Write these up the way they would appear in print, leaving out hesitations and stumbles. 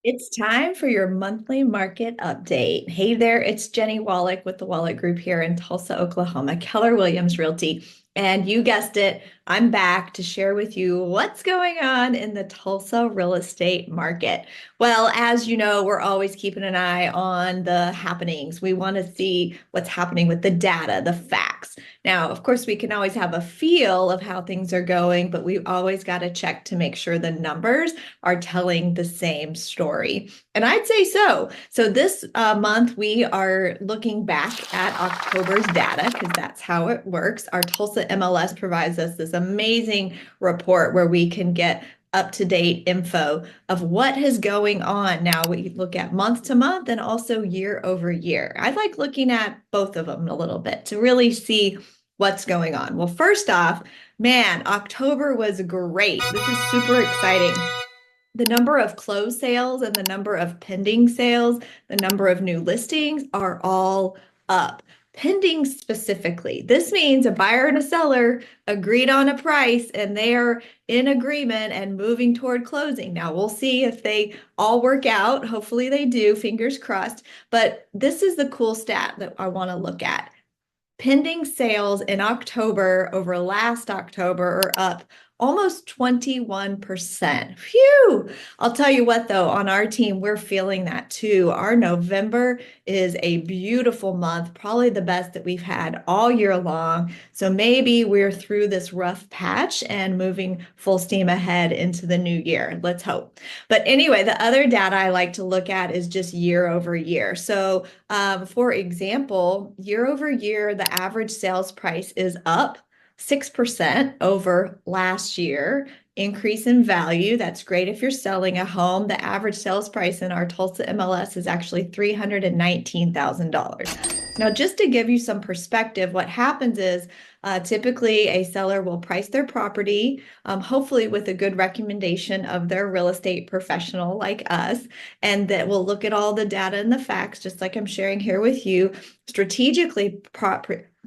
It's time for your monthly market update. Hey there, it's Jennie Wolek with the Wolek Group here in Tulsa, Oklahoma, Keller Williams Realty. And you guessed it, I'm back to share with you what's going on in the Tulsa real estate market. Well, as you know, we're always keeping an eye on the happenings. We want to see what's happening with the data, the facts. Now, of course, we can always have a feel of how things are going, but we've always got to check to make sure the numbers are telling the same story. And I'd say so. So this month, we are looking back at October's data because that's how it works. Our Tulsa MLS provides us this amazing report where we can get up-to-date info of what is going on. Now we look at month to month and also year over year. I like looking at both of them a little bit to really see what's going on. Well, first off, man, October was great. This is super exciting. The number of closed sales and the number of pending sales, the number of new listings are all up. Pending specifically, this means a buyer and a seller agreed on a price and they are in agreement and moving toward closing. Now we'll see if they all work out. Hopefully they do, fingers crossed. But this is the cool stat that I want to look at. Pending sales in October over last October are up almost 21%. Phew! I'll tell you what, though, on our team, we're feeling that too. Our November is a beautiful month, probably the best that we've had all year long. So maybe we're through this rough patch and moving full steam ahead into the new year. Let's hope. But anyway, the other data I like to look at is just year over year. So for example, year over year, the average sales price is up 6% over last year. Increase in value. That's great if you're selling a home. The average sales price in our Tulsa MLS is actually $319,000. Now, just to give you some perspective, what happens is typically a seller will price their property, hopefully with a good recommendation of their real estate professional like us, and that will look at all the data and the facts, just like I'm sharing here with you, strategically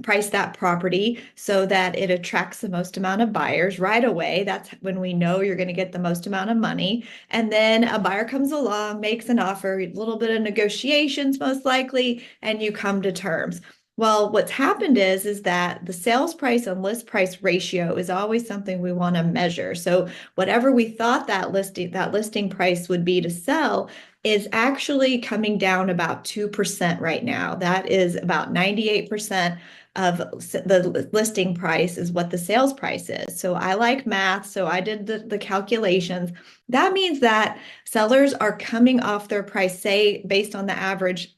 price that property so that it attracts the most amount of buyers right away. That's when we know you're going to get the most amount of money. And then a buyer comes along, makes an offer, a little bit of negotiations most likely, and you come to terms. Well, what's happened is that the sales price and list price ratio is always something we want to measure. So whatever we thought that listing price would be to sell is actually coming down about 2% right now. That is about 98% of the listing price is what the sales price is. So I like math, so I did the calculations. That means that sellers are coming off their price, say, based on the average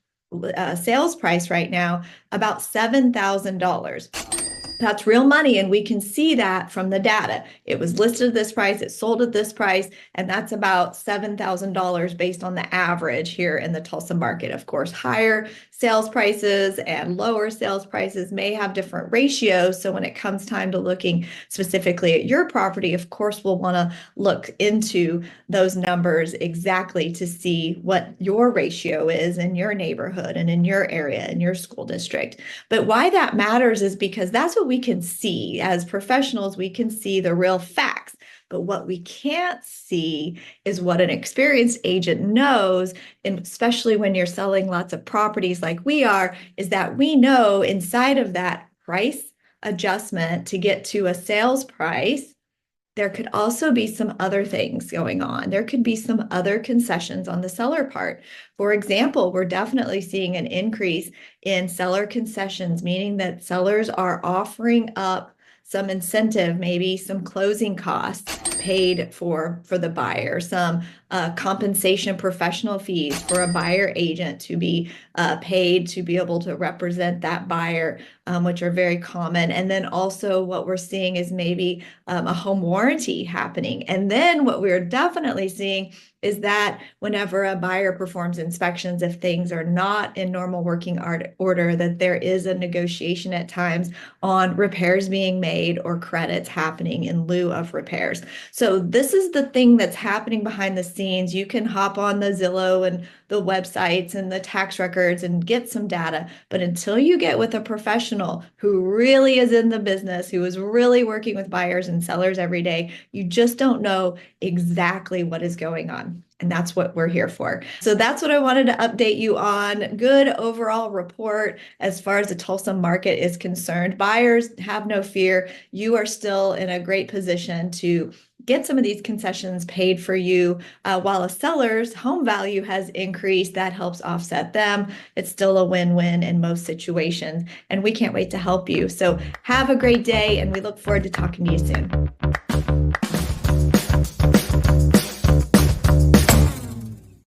sales price right now, about $7,000. That's real money, and we can see that from the data. It was listed at this price, it sold at this price, and that's about $7,000 based on the average here in the Tulsa market. Of course, higher sales prices and lower sales prices may have different ratios. So when it comes time to looking specifically at your property, of course, we'll want to look into those numbers exactly to see what your ratio is in your neighborhood and in your area, in your school district. But why that matters is because that's what we can see. As professionals, we can see the real facts. But what we can't see is what an experienced agent knows, and especially when you're selling lots of properties like we are, is that we know inside of that price adjustment to get to a sales price, there could also be some other things going on. There could be some other concessions on the seller part. For example, we're definitely seeing an increase in seller concessions, meaning that sellers are offering up some incentive, maybe some closing costs paid for the buyer, some compensation professional fees for a buyer agent to be paid to be able to represent that buyer, which are very common. And then also what we're seeing is maybe a home warranty happening. And then what we're definitely seeing is that whenever a buyer performs inspections, if things are not in normal working order, that there is a negotiation at times on repairs being made or credits happening in lieu of repairs. So this is the thing that's happening behind the scenes. You can hop on the Zillow and the websites and the tax records and get some data. But until you get with a professional who really is in the business, who is really working with buyers and sellers every day, you just don't know exactly what is going on. And that's what we're here for. So that's what I wanted to update you on. Good overall report as far as the Tulsa market is concerned. Buyers, have no fear. You are still in a great position to get some of these concessions paid for you, while a seller's home value has increased. That helps offset them. It's still a win-win in most situations, and we can't wait to help you. So have a great day, and we look forward to talking to you soon.